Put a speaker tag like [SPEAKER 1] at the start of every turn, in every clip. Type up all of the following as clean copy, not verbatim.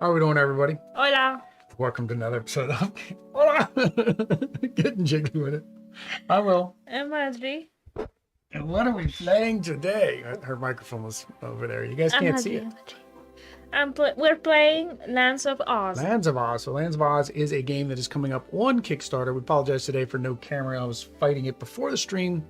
[SPEAKER 1] How are we doing, everybody?
[SPEAKER 2] Hola.
[SPEAKER 1] Welcome to another episode of Hola! Getting jiggy with it. I will.
[SPEAKER 2] I'm Audrey.
[SPEAKER 1] And what are we playing today? Her microphone was over there. You guys can't see it.
[SPEAKER 2] We're playing Lands of Oz.
[SPEAKER 1] Lands of Oz. So Lands of Oz is a game that is coming up on Kickstarter. We apologize today for no camera. I was fighting it before the stream,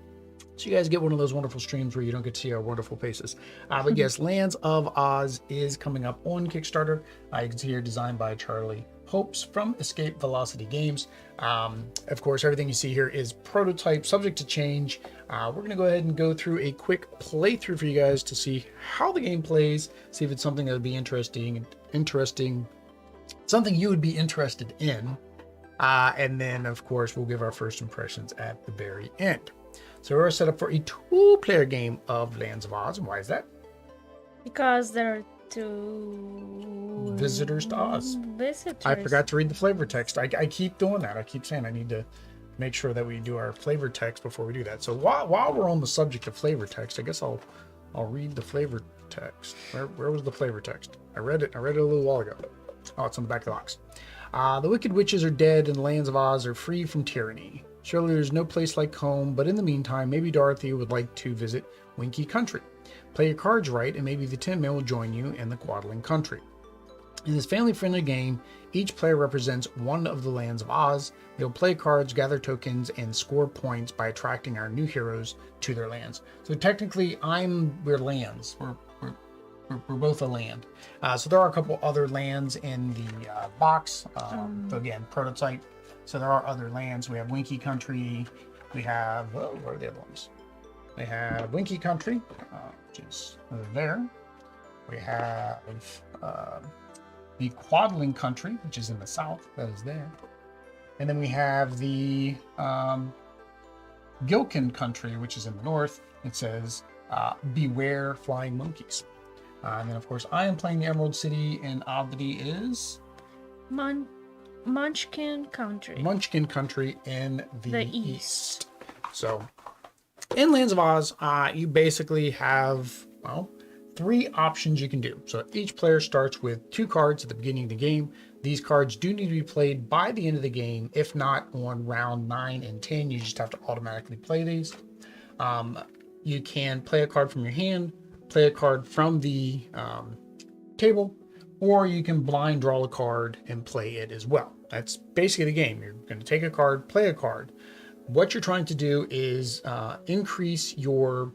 [SPEAKER 1] so you guys get one of those wonderful streams where you don't get to see our wonderful faces. But yes, Lands of Oz is coming up on Kickstarter. You can see here, designed by Charlie Hopes from Escape Velocity Games. Of course, everything you see here is prototype, subject to change. We're going to go ahead and go through a quick playthrough for you guys to see how the game plays, see if it's something that would be interesting, something you would be interested in. And then, of course, we'll give our first impressions at the very end. So we're set up for a two-player game of Lands of Oz. And why is that?
[SPEAKER 2] Because there are two
[SPEAKER 1] visitors to Oz.
[SPEAKER 2] Visitors.
[SPEAKER 1] I forgot to read the flavor text. I keep doing that. I keep saying I need to make sure that we do our flavor text before we do that. So while we're on the subject of flavor text, I guess I'll read the flavor text. Where was the flavor text? I read it a little while ago. Oh, it's on the back of the box. The wicked witches are dead and the lands of Oz are free from tyranny. Surely there's no place like home, but in the meantime, maybe Dorothy would like to visit Winkie Country. Play your cards right, and maybe the Tin Man will join you in the Quadling Country. In this family-friendly game, each player represents one of the lands of Oz. They'll play cards, gather tokens, and score points by attracting our new heroes to their lands. So technically, we're lands. We're both a land. So there are a couple other lands in the box. So again, prototype. So there are other lands. We have Winkie Country. We have, what are the other ones? We have Winkie Country, which is there. We have the Quadling Country, which is in the south. That is there. And then we have the Gilkin Country, which is in the north. It says, beware flying monkeys. And then, of course, I am playing the Emerald City, and Audrey is
[SPEAKER 2] Munchkin Country.
[SPEAKER 1] Munchkin Country in the east. So, in Lands of Oz, you basically have, well, 3 options you can do. So each player starts with 2 cards at the beginning of the game. These cards do need to be played by the end of the game. If not, on round 9 and 10, you just have to automatically play these. You can play a card from your hand, play a card from the table, or you can blind draw a card and play it as well. That's basically the game. You're going to take a card, play a card. What you're trying to do is increase your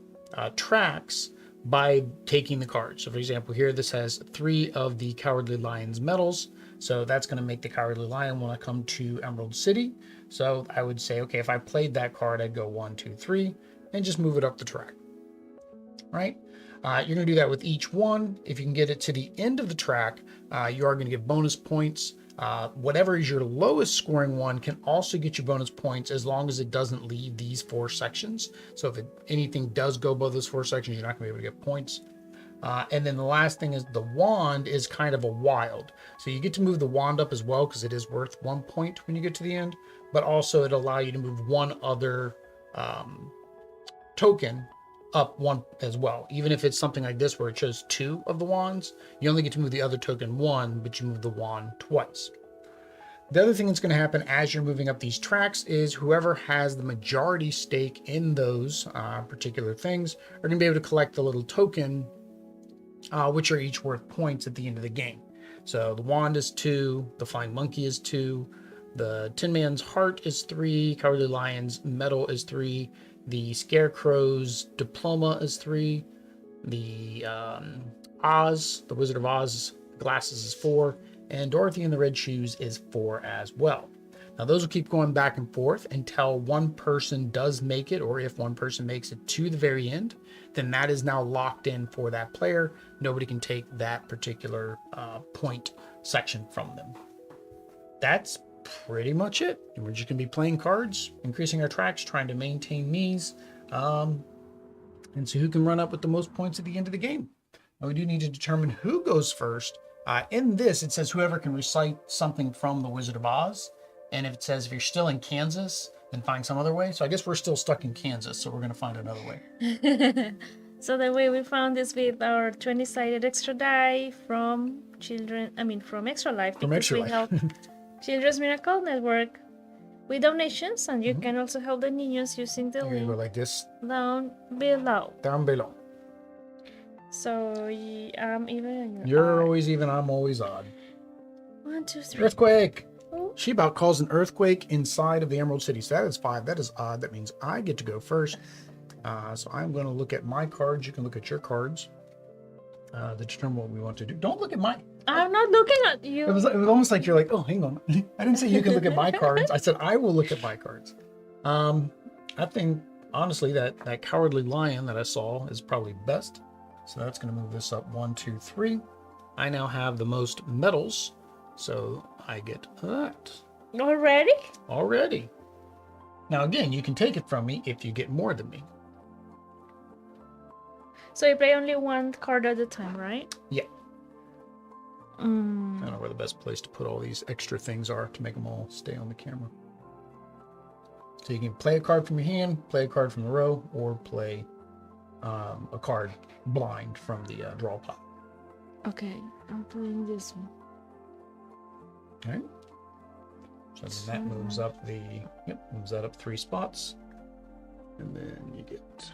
[SPEAKER 1] tracks by taking the cards. So for example, here this has 3 of the Cowardly Lion's medals. So that's going to make the Cowardly Lion want to come to Emerald City. So I would say, okay, if I played that card, I'd go 1, 2, 3, and just move it up the track. Right? You're going to do that with each one. If you can get it to the end of the track, you are going to get bonus points. Whatever is your lowest scoring one can also get you bonus points as long as it doesn't leave these 4 sections. So if anything does go above those 4 sections, you're not going to be able to get points. And then the last thing is the wand is kind of a wild. So you get to move the wand up as well because it is worth 1 point when you get to the end. But also it'll allow you to move one other token up 1 as well. Even if it's something like this where it shows 2 of the wands, you only get to move the other token 1, but you move the wand twice. The other thing that's going to happen as you're moving up these tracks is whoever has the majority stake in those particular things are going to be able to collect the little token, which are each worth points at the end of the game. So the wand is 2, the flying monkey is 2, the Tin Man's heart is 3, Cowardly Lion's medal is 3, the Scarecrow's diploma is 3. The the Wizard of Oz glasses is 4. And Dorothy in the red shoes is 4 as well. Now those will keep going back and forth until one person does make it, or if one person makes it to the very end, then that is now locked in for that player. Nobody can take that particular point section from them. That's pretty much it. We're just going to be playing cards, increasing our tracks, trying to maintain these, and see who can run up with the most points at the end of the game. Now we do need to determine who goes first. In this, it says whoever can recite something from the Wizard of Oz. And if it says if you're still in Kansas, then find some other way. So I guess we're still stuck in Kansas, so we're going to find another way.
[SPEAKER 2] So the way we found this with our 20-sided extra die from from Extra Life,
[SPEAKER 1] From
[SPEAKER 2] because
[SPEAKER 1] Extra
[SPEAKER 2] we
[SPEAKER 1] Life.
[SPEAKER 2] help Children's Miracle Network with donations, and you can also help the niños using the
[SPEAKER 1] You're gonna
[SPEAKER 2] link
[SPEAKER 1] go like this.
[SPEAKER 2] down below.
[SPEAKER 1] Down below.
[SPEAKER 2] So I'm even.
[SPEAKER 1] You're always even, I'm always odd.
[SPEAKER 2] 1, 2, 3.
[SPEAKER 1] Earthquake!
[SPEAKER 2] Oh.
[SPEAKER 1] She about caused an earthquake inside of the Emerald City. So that is 5. That is odd. That means I get to go first. So I'm going to look at my cards. You can look at your cards to determine what we want to do. Don't look at mine.
[SPEAKER 2] I'm not looking at you.
[SPEAKER 1] It was almost like you're like, oh, hang on. I didn't say you can look at my cards. I said I will look at my cards. I think, honestly, that Cowardly Lion that I saw is probably best. So that's going to move this up 1, 2, 3. I now have the most medals. So I get that.
[SPEAKER 2] Already?
[SPEAKER 1] Already. Now, again, you can take it from me if you get more than me.
[SPEAKER 2] So you play only one card at a time, right?
[SPEAKER 1] Yeah. I don't know where the best place to put all these extra things are to make them all stay on the camera. So you can play a card from your hand, play a card from the row, or play a card blind from the draw pile.
[SPEAKER 2] Okay, I'm playing this one.
[SPEAKER 1] All right. So then that moves up moves that up 3 spots. And then you get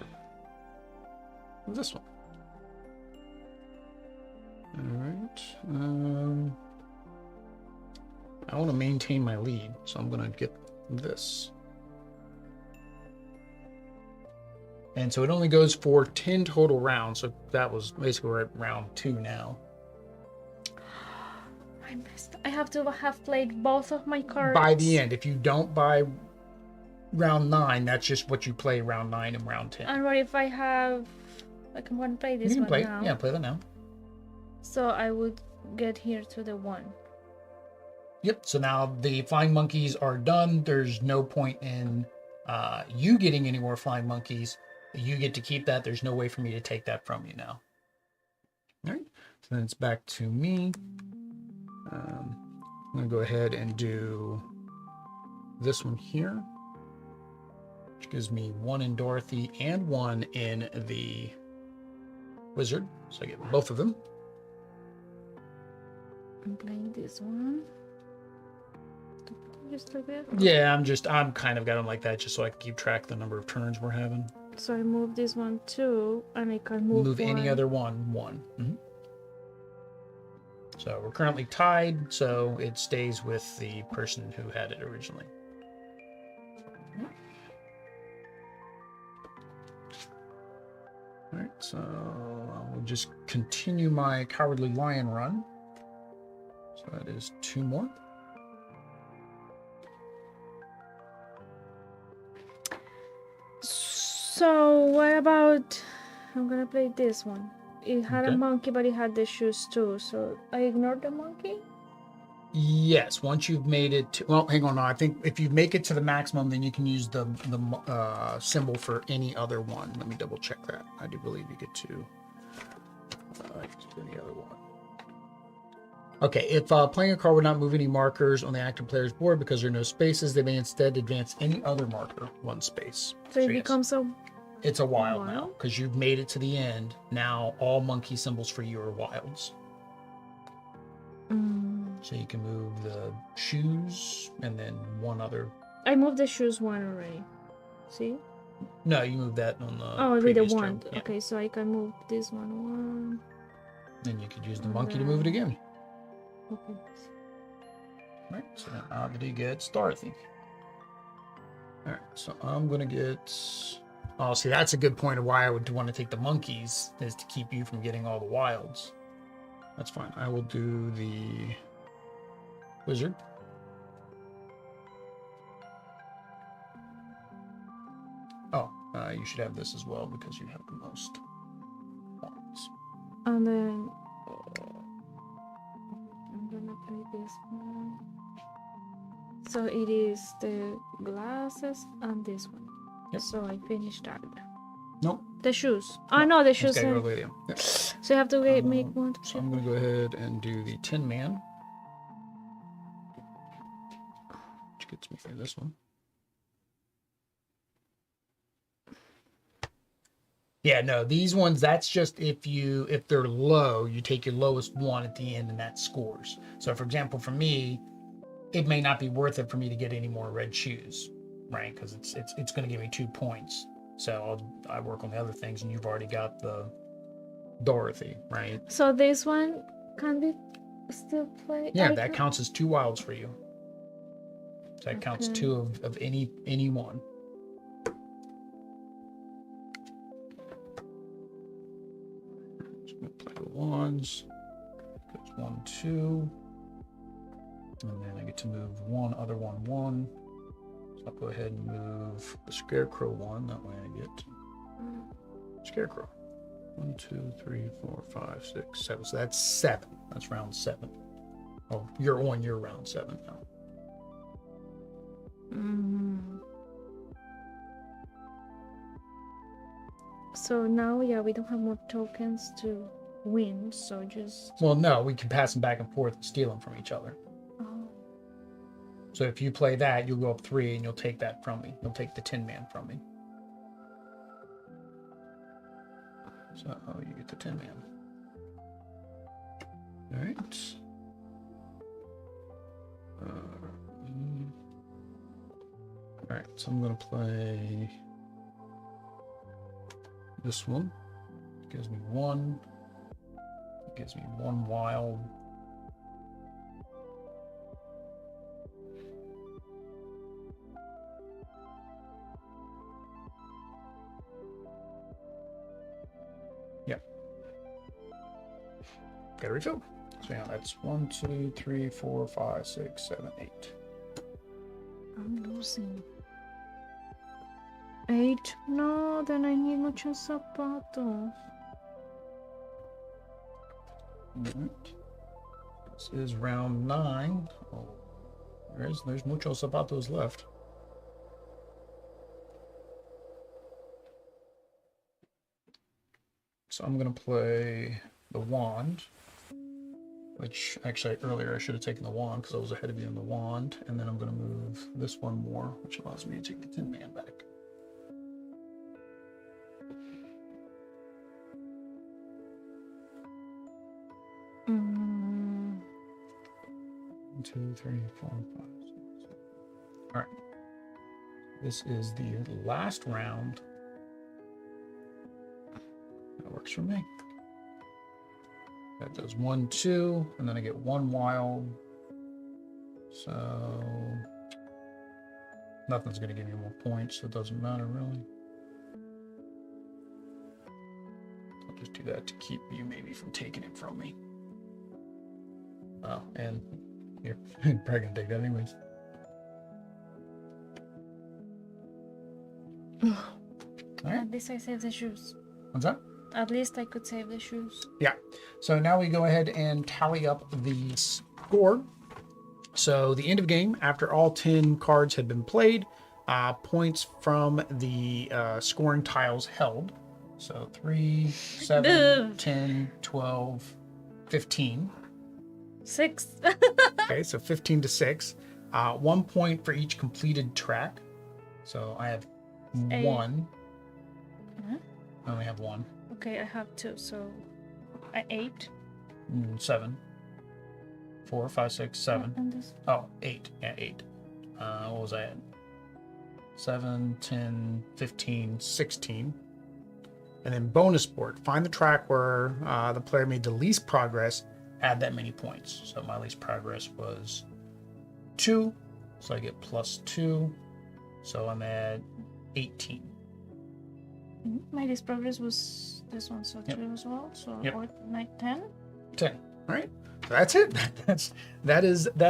[SPEAKER 1] this one. All right. I want to maintain my lead, so I'm going to get this. And so it only goes for 10 total rounds. So that was basically we're at round 2 now.
[SPEAKER 2] I missed. I have to have played both of my cards.
[SPEAKER 1] By the end, if you don't buy round 9, that's just what you play round 9 and round 10.
[SPEAKER 2] And what if I have... I can want to play this one now.
[SPEAKER 1] Yeah, play that now.
[SPEAKER 2] So I would get here to the 1.
[SPEAKER 1] Yep, so now the flying monkeys are done. There's no point in you getting any more flying monkeys. You get to keep that. There's no way for me to take that from you now. All right, so then it's back to me. I'm going to go ahead and do this one here, which gives me 1 in Dorothy and 1 in the wizard. So I get both of them.
[SPEAKER 2] I'm playing this one. Just like that?
[SPEAKER 1] Yeah, I'm kind of got them like that just so I can keep track of the number of turns we're having.
[SPEAKER 2] So I move this one 2, and I can move
[SPEAKER 1] any other one. Mm-hmm. So we're currently tied, so it stays with the person who had it originally. All right, so I will just continue my Cowardly Lion run. So that is 2 more.
[SPEAKER 2] So what about... I'm gonna play this one. It had a monkey, but it had the shoes too. So I ignored the monkey?
[SPEAKER 1] Yes, once you've made it to... Well, hang on. No, I think if you make it to the maximum, then you can use the symbol for any other one. Let me double check that. I do believe you get to any other one. Okay, if playing a card would not move any markers on the active player's board because there are no spaces, they may instead advance any other marker 1 space.
[SPEAKER 2] So it becomes a...
[SPEAKER 1] It's a wild now, because you've made it to the end. Now all monkey symbols for you are wilds. So you can move the shoes and then 1 other.
[SPEAKER 2] I moved the shoes 1 already. See?
[SPEAKER 1] No, you moved that on the
[SPEAKER 2] with the
[SPEAKER 1] previous
[SPEAKER 2] 1.
[SPEAKER 1] turn. Yeah.
[SPEAKER 2] Okay, so I can move this one.
[SPEAKER 1] Then you could use the monkey to move it again.
[SPEAKER 2] Okay.
[SPEAKER 1] Right, so then Oddity gets Dorothy. Alright, so I'm gonna get... Oh, see, that's a good point of why I would want to take the monkeys, is to keep you from getting all the wilds. That's fine. I will do the wizard. Oh, you should have this as well because you have the most wands.
[SPEAKER 2] And then I'm gonna play this one. So it is the glasses and this one.
[SPEAKER 1] Yep.
[SPEAKER 2] So I finished that.
[SPEAKER 1] Nope.
[SPEAKER 2] The shoes. Oh no, the shoes.
[SPEAKER 1] Go with you. Yep.
[SPEAKER 2] So you have to make 1, 2, 3.
[SPEAKER 1] So I'm going to go ahead and do the Tin Man, which gets me through this one. Yeah, no, these ones, that's just if they're low, you take your lowest one at the end and that scores. So for example, for me, it may not be worth it for me to get any more red shoes, right? Because it's going to give me 2 points. So I work on the other things, and you've already got the Dorothy, right?
[SPEAKER 2] So this one can be still played?
[SPEAKER 1] Yeah, that counts as 2 wilds for you. So that counts
[SPEAKER 2] Okay.
[SPEAKER 1] 2 of any one. Just gonna play the ones. Goes 1, 2. And then I get to move one other 1, 1. So I'll go ahead and move the Scarecrow 1. That way I get Scarecrow. 1, 2, 3, 4, 5, 6, 7. So that's 7. That's round 7. Oh, you're on your round 7 now.
[SPEAKER 2] So now, yeah, we don't have more tokens to win, so just...
[SPEAKER 1] Well, no, we can pass them back and forth and steal them from each other.
[SPEAKER 2] Oh.
[SPEAKER 1] So if you play that, you'll go up 3 and you'll take that from me. You'll take the Tin Man from me. So you get the Tin Man. All right. All right, so I'm going to play this one. It gives me 1. It gives me 1 wild. Yep. Got to refill. So yeah, that's 1, 2, 3, 4, 5, 6, 7, 8.
[SPEAKER 2] I'm losing. 8? No, then I need muchos zapatos.
[SPEAKER 1] Right. This is round 9. Oh, there's muchos zapatos left. So I'm going to play the wand, which actually earlier I should have taken the wand because I was ahead of you on the wand. And then I'm going to move this one more, which allows me to take the Tin Man back.
[SPEAKER 2] Mm.
[SPEAKER 1] 1, 2, 3, 4, 5, 6, 7. All right. This is the last round. That works for me. That does 1, 2, and then I get 1 wild. So nothing's going to give me more points, so it doesn't matter really. I'll just do that to keep you maybe from taking it from me. Oh, and you're probably going to take that anyways. All right.
[SPEAKER 2] At least I saved the shoes.
[SPEAKER 1] What's that?
[SPEAKER 2] At least I could save the shoes.
[SPEAKER 1] Yeah. So now we go ahead and tally up the score. So the end of game, after all 10 cards had been played, points from the scoring tiles held. So 3, 7, 10, 12, 15.
[SPEAKER 2] 6.
[SPEAKER 1] Okay, so 15 to 6. 1 point for each completed track. So I have 1.
[SPEAKER 2] Huh?
[SPEAKER 1] I only have 1.
[SPEAKER 2] Okay, I have 2, so 8.
[SPEAKER 1] 7. 4, 5, 6, 7.
[SPEAKER 2] And this...
[SPEAKER 1] Oh, 8. Yeah, 8. What was I at? 7, 10, 15, 16. And then bonus board. Find the track where the player made the least progress, add that many points. So my least progress was 2. So I get plus 2. So I'm at 18.
[SPEAKER 2] My least progress was this one, so 2 as well. So or 9, 10.
[SPEAKER 1] 10. All right. So that's it. That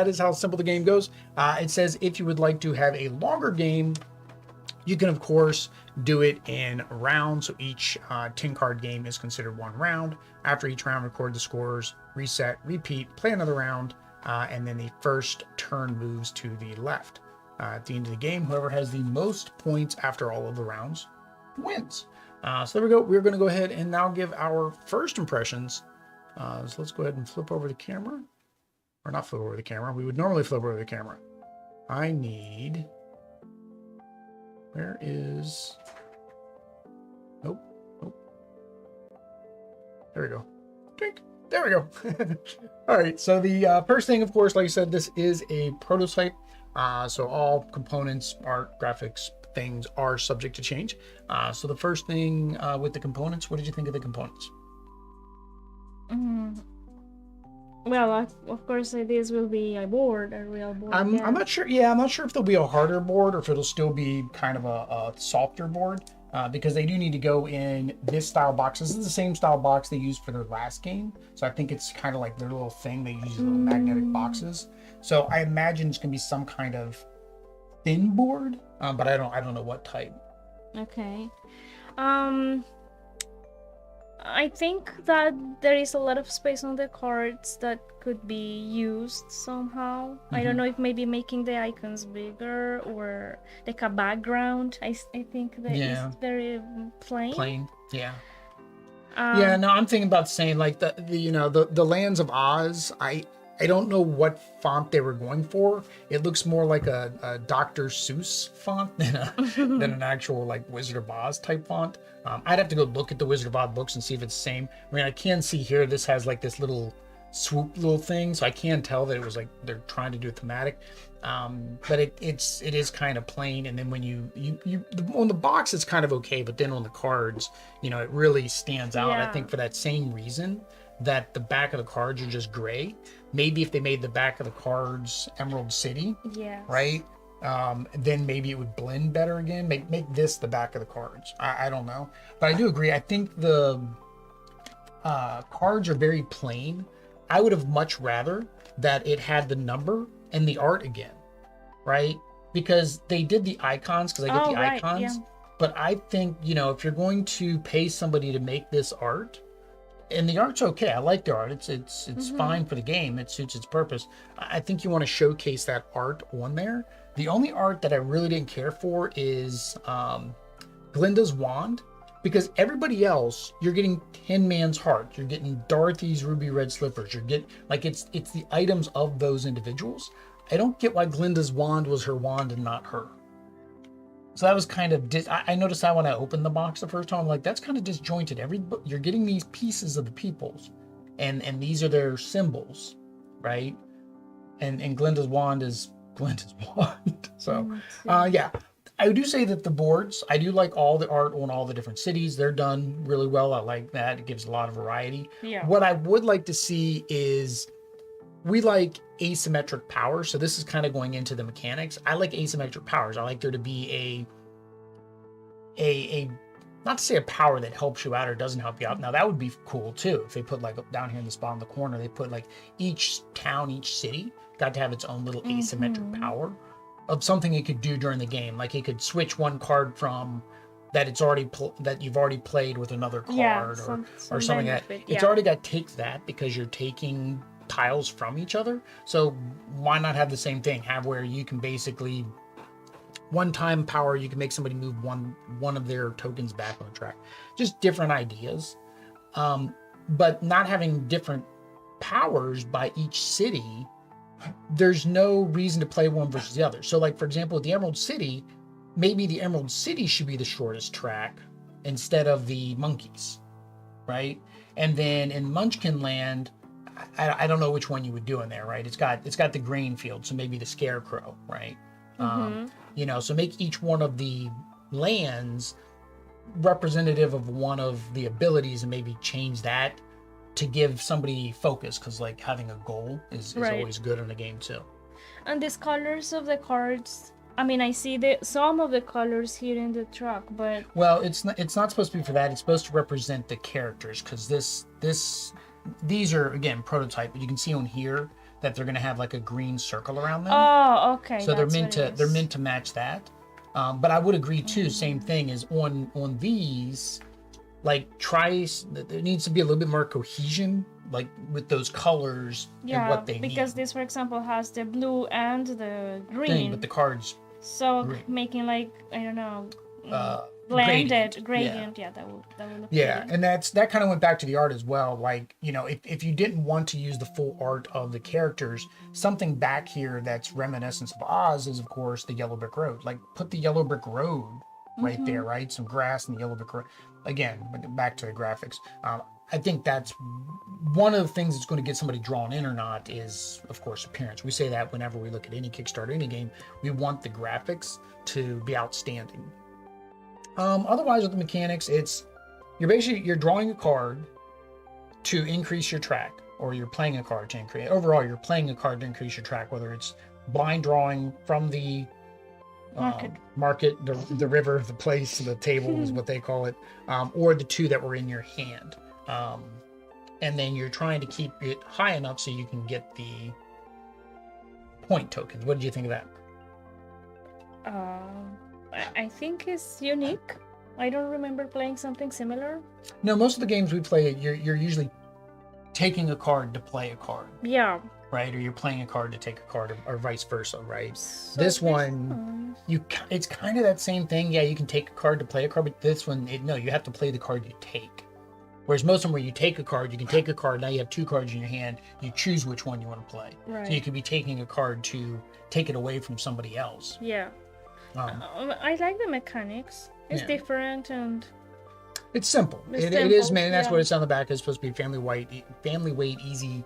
[SPEAKER 1] is how simple the game goes. It says if you would like to have a longer game, you can of course do it in rounds. So each 10 card game is considered 1 round. After each round, record the scores, reset, repeat, play another round, and then the first turn moves to the left. At the end of the game, whoever has the most points after all of the rounds wins. So there we go. We're going to go ahead and now give our first impressions. So let's go ahead and flip over the camera. Or not flip over the camera. We would normally flip over the camera. I need... Where is... Nope. There we go. Drink. There we go. All right. So the first thing, of course, like I said, this is a prototype. So all components, art, graphics, things are subject to change. So the first thing with the components, what did you think of the components?
[SPEAKER 2] Well, of course, this will be a board, a real board.
[SPEAKER 1] I'm not sure. Yeah, I'm not sure if there'll be a harder board or if it'll still be kind of a softer board. Because they do need to go in this style box. This is the same style box they used for their last game. So I think it's kind of like their little thing. They use little magnetic boxes. So I imagine it's gonna be some kind of thin board, but I don't know what type.
[SPEAKER 2] Okay. I think that there is a lot of space on the cards that could be used somehow. I don't know if maybe making the icons bigger or like a background. I think that is very plain.
[SPEAKER 1] Plain, yeah. Yeah, no, I'm thinking about saying like the Lands of Oz. I don't know what font they were going for. It looks more like a Dr. Seuss font than an actual like Wizard of Oz type font. I'd have to go look at the Wizard of Oz books and see if it's the same. I mean, I can see here this has like this little swoop little thing, so I can tell that it was like they're trying to do a thematic. But it is kind of plain, and then when you on the box it's kind of okay, but then on the cards, it really stands out. I think for that same reason that the back of the cards are just gray. Maybe if they made the back of the cards Emerald City, right? Then maybe it would blend better again. Make this the back of the cards. I don't know, but I do agree. I think the cards are very plain. I would have much rather that it had the number and the art again, right? Because they did the icons, because I get the icons. Yeah. But I think, if you're going to pay somebody to make this art, and the art's okay. I like the art. It's fine for the game. It suits its purpose. I think you want to showcase that art on there. The only art that I really didn't care for is Glinda's wand, because everybody else, you're getting Tin Man's heart. You're getting Dorothy's ruby red slippers. You're getting it's the items of those individuals. I don't get why Glinda's wand was her wand and not her. So that was kind of, I noticed that when I opened the box the first time, I'm like, that's kind of disjointed. You're getting these pieces of the peoples, and these are their symbols, right? And Glinda's wand is Glinda's wand. So, yeah, I do say that the boards, I do like all the art on all the different cities. They're done really well. I like that. It gives a lot of variety. Yeah. What I would like to see is, we like asymmetric power. So this is kind of going into the mechanics. I like asymmetric powers. I like there to be a not to say a power that helps you out or doesn't help you out. Now that would be cool too. If they put like down here in the spot in the corner, they put like each town, each city got to have its own little asymmetric power of something it could do during the game. Like it could switch one card from that it's already that you've already played with another card or something like that. It's already got take that because you're taking tiles from each other. So why not have the same thing? Have where you can basically one time power, you can make somebody move one of their tokens back on the track. Just different ideas. But not having different powers by each city, there's no reason to play one versus the other. So like for example, with the Emerald City, maybe the Emerald City should be the shortest track instead of the monkeys, right? And then in Munchkin Land, I don't know which one you would do in there, right? It's got the grain field, so maybe the scarecrow, right? So make each one of the lands representative of one of the abilities and maybe change that to give somebody focus, because like having a goal is always good in a game too.
[SPEAKER 2] And these colors of the cards, I mean, I see some of the colors here in the truck, but
[SPEAKER 1] well, it's not supposed to be for that. It's supposed to represent the characters, because these are again prototype, but you can see on here that they're going to have like a green circle around them.
[SPEAKER 2] Oh, okay.
[SPEAKER 1] So they're meant to match that. But I would agree too. Same thing is on these, like there needs to be a little bit more cohesion, like with those colors and what they need.
[SPEAKER 2] Because this, for example, has the blue and the green.
[SPEAKER 1] But the cards.
[SPEAKER 2] So green. Making like, I don't know. Blended gradient. Yeah, that would look
[SPEAKER 1] good. And that kind of went back to the art as well. Like, if you didn't want to use the full art of the characters, something back here that's reminiscent of Oz is of course the yellow brick road. Like put the yellow brick road right there, right? Some grass and the yellow brick road. Again, back to the graphics. I think that's one of the things that's going to get somebody drawn in or not is, of course, appearance. We say that whenever we look at any Kickstarter, any game, we want the graphics to be outstanding. Otherwise, with the mechanics, you're drawing a card to increase your track, or you're playing a card to increase. Overall, you're playing a card to increase your track, whether it's blind drawing from the market, the river, the place, the table is what they call it, or the two that were in your hand. And then you're trying to keep it high enough so you can get the point tokens. What did you think of that?
[SPEAKER 2] I think it's unique. I don't remember playing something similar.
[SPEAKER 1] No, most of the games we play, you're usually taking a card to play a card.
[SPEAKER 2] Yeah.
[SPEAKER 1] Right? Or you're playing a card to take a card, or vice versa, right?
[SPEAKER 2] So
[SPEAKER 1] this one, it's kind of that same thing. Yeah, you can take a card to play a card, but this one, no, you have to play the card you take. Whereas most of them where you take a card, you can take a card, now you have two cards in your hand, you choose which one you want to play.
[SPEAKER 2] Right.
[SPEAKER 1] So you could be taking a card to take it away from somebody else.
[SPEAKER 2] Yeah. I like the mechanics. It's different and
[SPEAKER 1] it's simple. It is, man. That's what it's on the back. It's supposed to be family weight, easy,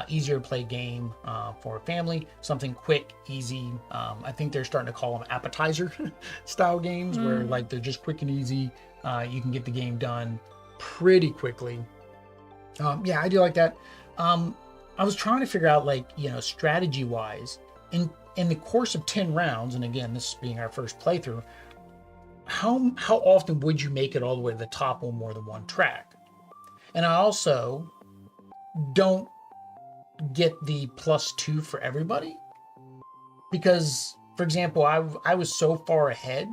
[SPEAKER 1] easier to play game for a family. Something quick, easy. I think they're starting to call them appetizer style games where like they're just quick and easy. You can get the game done pretty quickly. Yeah, I do like that. I was trying to figure out, like, strategy wise, in the course of 10 rounds, and again, this being our first playthrough, how often would you make it all the way to the top on more than one track? And I also don't get the +2 for everybody, because, for example, I was so far ahead,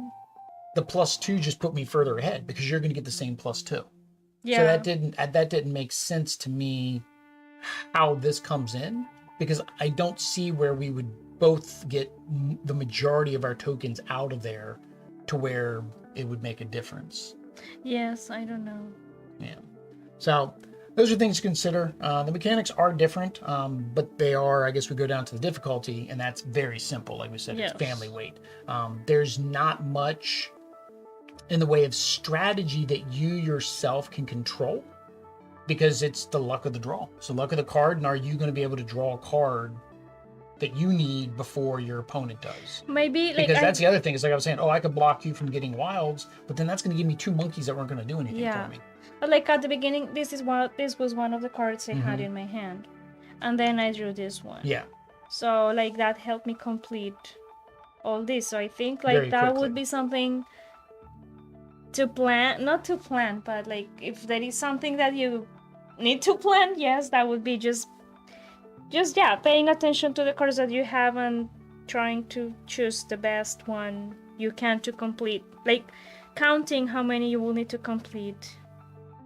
[SPEAKER 1] the +2 just put me further ahead because you're going to get the same +2. Yeah. So that didn't make sense to me how this comes in, because I don't see where we would both get the majority of our tokens out of there to where it would make a difference.
[SPEAKER 2] Yes, I don't know.
[SPEAKER 1] Yeah. So those are things to consider. The mechanics are different, but they are, I guess we go down to the difficulty, and that's very simple. Like we said, It's family weight. There's not much in the way of strategy that you yourself can control, because it's the luck of the draw. So luck of the card, and are you going to be able to draw a card that you need before your opponent does?
[SPEAKER 2] Maybe,
[SPEAKER 1] because that's the other thing. It's like I was saying, I could block you from getting wilds, but then that's going to give me 2 monkeys that weren't going to do anything for me.
[SPEAKER 2] But like at the beginning, this was one of the cards I had in my hand, and then I drew this one.
[SPEAKER 1] Yeah.
[SPEAKER 2] So like that helped me complete all this. So I think like that would be something to plan, not to plan, but like if there is something that you need to plan, yes, that would be just paying attention to the cards that you have and trying to choose the best one you can to complete, like counting how many you will need to complete.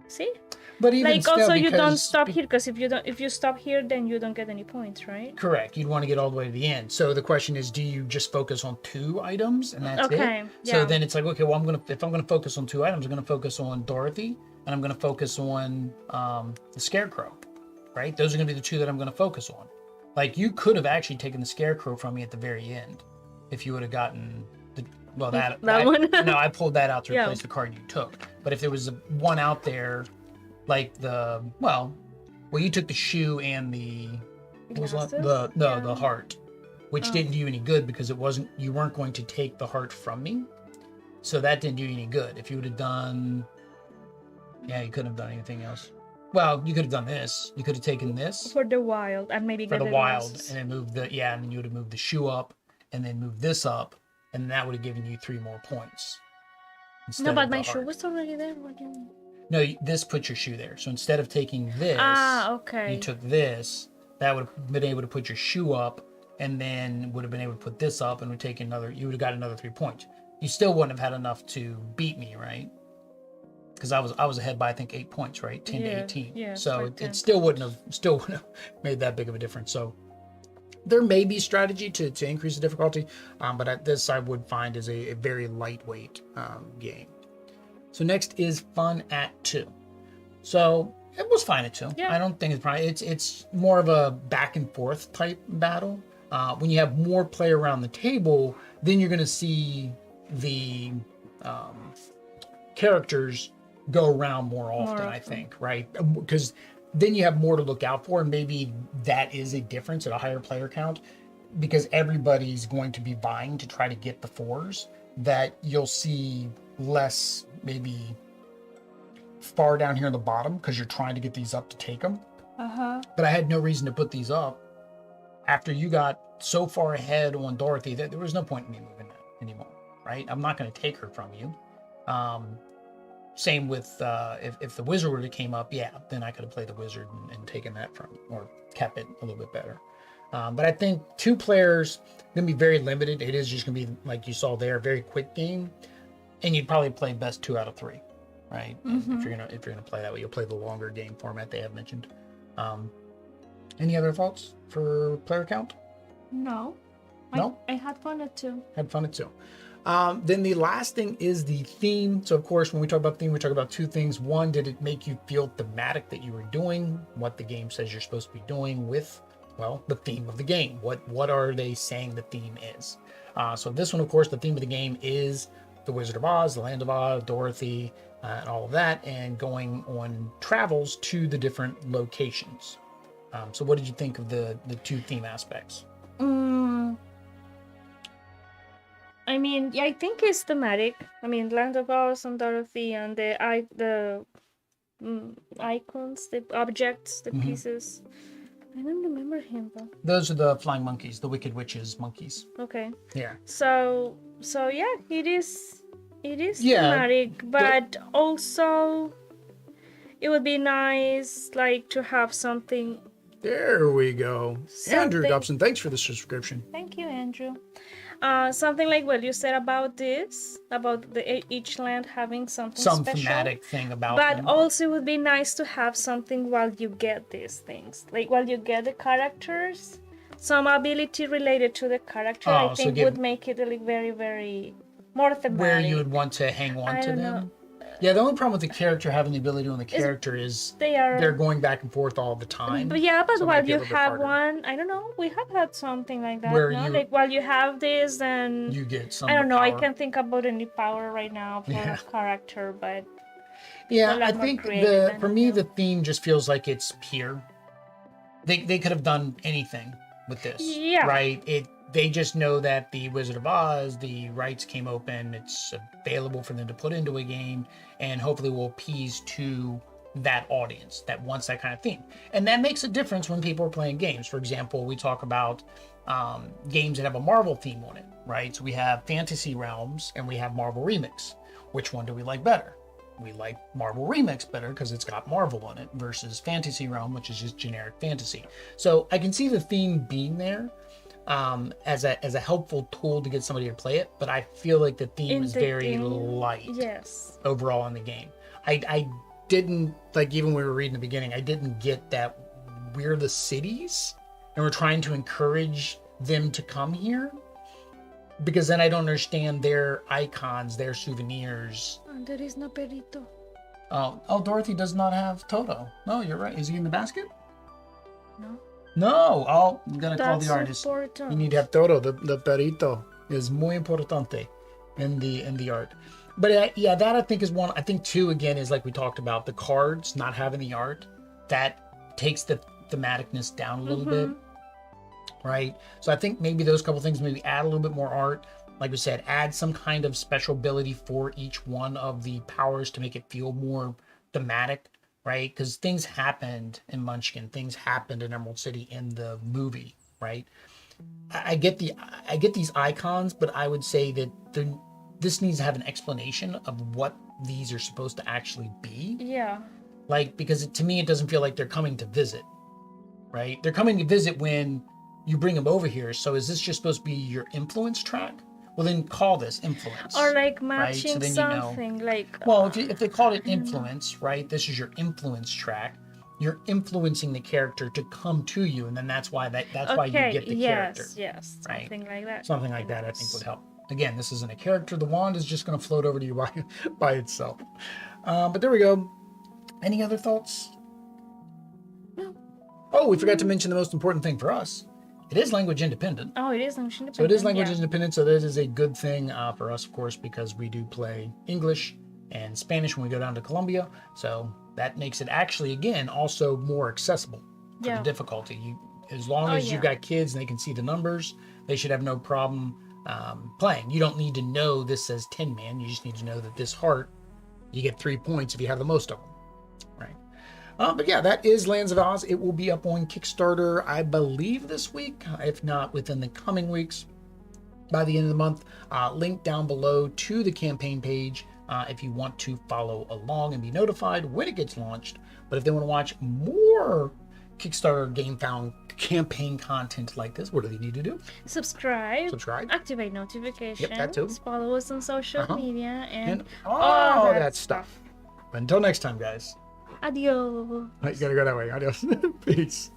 [SPEAKER 2] See?
[SPEAKER 1] But even
[SPEAKER 2] like
[SPEAKER 1] still,
[SPEAKER 2] also you don't stop here, because if you stop here, then you don't get any points, right?
[SPEAKER 1] Correct. You'd want to get all the way to the end. So the question is, do you just focus on 2 items and that's it?
[SPEAKER 2] Yeah.
[SPEAKER 1] So then it's like, okay, well, if I'm gonna focus on 2 items, I'm gonna focus on Dorothy and I'm gonna focus on the Scarecrow, right? Those are gonna be the 2 that I'm gonna focus on. Like, you could have actually taken the Scarecrow from me at the very end if you would have gotten that one. No, I pulled that out to replace the card you took. But if there was one out there, like you took the shoe and the heart, which didn't do you any good because you weren't going to take the heart from me, so that didn't do you any good. If you would have done, you couldn't have done anything else. Well, you could have done this. You could have taken this
[SPEAKER 2] for the wild and maybe
[SPEAKER 1] for the wild, and then moved and then you would have moved the shoe up and then moved this up, and that would have given you 3 more points.
[SPEAKER 2] No, but my shoe was already there. What do you mean?
[SPEAKER 1] No, this puts your shoe there. So instead of taking this, you took this. That would have been able to put your shoe up, and then would have been able to put this up, and you would have got another 3 points. You still wouldn't have had enough to beat me, right? Because I was ahead by, I think, 8 points, right? 10 to 18. Yeah, so it still wouldn't have made that big of a difference. So there may be strategy to increase the difficulty, but this I would find is a very lightweight game. So next is fun at 2. So it was fine at 2. Yeah. I don't think it's probably it's more of a back and forth type battle. When you have more play around the table, then you're going to see the characters go around more often, I think, right? Because then you have more to look out for, and maybe that is a difference at a higher player count, because everybody's going to be vying to try to get the 4s, that you'll see less maybe far down here in the bottom because you're trying to get these up to take them. But I had no reason to put these up after you got so far ahead on Dorothy that there was no point in me moving that anymore, right? I'm not going to take her from you. Same with if the wizard would have came up, yeah, then I could have played the wizard and taken that from, or kept it a little bit better. But I think 2 players going to be very limited. It is just going to be, like you saw there, a very quick game, and you'd probably play best 2 out of 3, right? If you're gonna play that way, you'll play the longer game format they have mentioned. Any other thoughts for player count?
[SPEAKER 2] No. I had fun at 2.
[SPEAKER 1] Had fun at 2. Then the last thing is the theme. So of course, when we talk about theme, we talk about 2 things. One, did it make you feel thematic that you were doing what the game says you're supposed to be doing with, well, the theme of the game? What are they saying the theme is? So this one, of course, the theme of the game is the Wizard of Oz, the Land of Oz, Dorothy, and all of that, and going on travels to the different locations. So what did you think of the 2 theme aspects?
[SPEAKER 2] I mean, yeah, I think it's thematic. I mean, Land of Oz and Dorothy and the icons, the objects, the pieces. I don't remember him though.
[SPEAKER 1] Those are the flying monkeys, the Wicked Witch's monkeys.
[SPEAKER 2] Okay.
[SPEAKER 1] Yeah.
[SPEAKER 2] So yeah, it is thematic, but also it would be nice, like, to have something.
[SPEAKER 1] There we go. Andrew Dobson, thanks for the subscription.
[SPEAKER 2] Thank you, Andrew. Something like what you said about this, about each land having some special,
[SPEAKER 1] thematic thing about
[SPEAKER 2] but
[SPEAKER 1] them.
[SPEAKER 2] also it would be nice to have something while you get these things, like while you get the characters, some ability related to the character. I think would make it like very, very more thematic.
[SPEAKER 1] Where you would want to hang on to them.
[SPEAKER 2] Know.
[SPEAKER 1] Yeah, the only problem with the character having the ability on the character is they're going back and forth all the time.
[SPEAKER 2] But yeah, but while you have one, I don't know, we have had something like that.
[SPEAKER 1] Where
[SPEAKER 2] like while you have this, then
[SPEAKER 1] you get some.
[SPEAKER 2] I don't know.
[SPEAKER 1] Power.
[SPEAKER 2] I can't think about any power right now for a character, but
[SPEAKER 1] yeah, I think for me the theme just feels like it's pure. They could have done anything with this, right? They just know that the Wizard of Oz, the rights came open, it's available for them to put into a game, and hopefully will appease to that audience that wants that kind of theme. And that makes a difference when people are playing games. For example, we talk about games that have a Marvel theme on it, right? So we have Fantasy Realms and we have Marvel Remix. Which one do we like better? We like Marvel Remix better because it's got Marvel on it versus Fantasy Realm, which is just generic fantasy. So I can see the theme being there, as a helpful tool to get somebody to play it, but I feel like the theme is very light overall in the game. I didn't, like, even when we were reading the beginning, I didn't get that we're the cities and we're trying to encourage them to come here, because then I don't understand their icons, their souvenirs.
[SPEAKER 2] And there is no perrito.
[SPEAKER 1] Oh, Dorothy does not have Toto. No, you're right. Is he in the basket?
[SPEAKER 2] No.
[SPEAKER 1] Oh, I'm gonna call the artist.
[SPEAKER 2] Important.
[SPEAKER 1] You need to have Toto. The perrito is muy importante in the art. But yeah, that I think is one. I think 2 again is like we talked about, the cards not having the art. That takes the thematicness down a little bit, right? So I think maybe those couple things, maybe add a little bit more art. Like we said, add some kind of special ability for each one of the powers to make it feel more thematic. Right, because things happened in Munchkin, things happened in Emerald City in the movie, right? I get these icons, but I would say that this needs to have an explanation of what these are supposed to actually be.
[SPEAKER 2] Yeah.
[SPEAKER 1] Like, because to me, it doesn't feel like they're coming to visit, right? They're coming to visit when you bring them over here. So is this just supposed to be your influence track? Well, then call this influence.
[SPEAKER 2] Or like matching,
[SPEAKER 1] right? So
[SPEAKER 2] something, like...
[SPEAKER 1] Well, if they called it influence, right? This is your influence track. You're influencing the character to come to you, and then that's why why you get the character.
[SPEAKER 2] Yes,
[SPEAKER 1] right?
[SPEAKER 2] Something like that.
[SPEAKER 1] Something like that, I think, would help. Again, this isn't a character. The wand is just going to float over to you by itself. But there we go. Any other thoughts?
[SPEAKER 2] No.
[SPEAKER 1] Oh, we forgot to mention the most important thing for us. It is language independent.
[SPEAKER 2] Oh, it is language independent.
[SPEAKER 1] So it is language independent. So that is a good thing for us, of course, because we do play English and Spanish when we go down to Colombia. So that makes it actually, again, also more accessible for the difficulty. As long as you've got kids and they can see the numbers, they should have no problem playing. You don't need to know this says 10 man. You just need to know that this heart, you get 3 points if you have the most of them. Right. But yeah, that is Lands of Oz. It will be up on Kickstarter, I believe, this week, if not within the coming weeks, by the end of the month. Link down below to the campaign page if you want to follow along and be notified when it gets launched. But if they want to watch more Kickstarter GameFound campaign content like this, what do they need to do?
[SPEAKER 2] Subscribe. Activate notifications.
[SPEAKER 1] Yep, that too.
[SPEAKER 2] Follow us on social media and
[SPEAKER 1] all that stuff. Until next time, guys.
[SPEAKER 2] Adios.
[SPEAKER 1] You gotta go that way. Adios. Peace.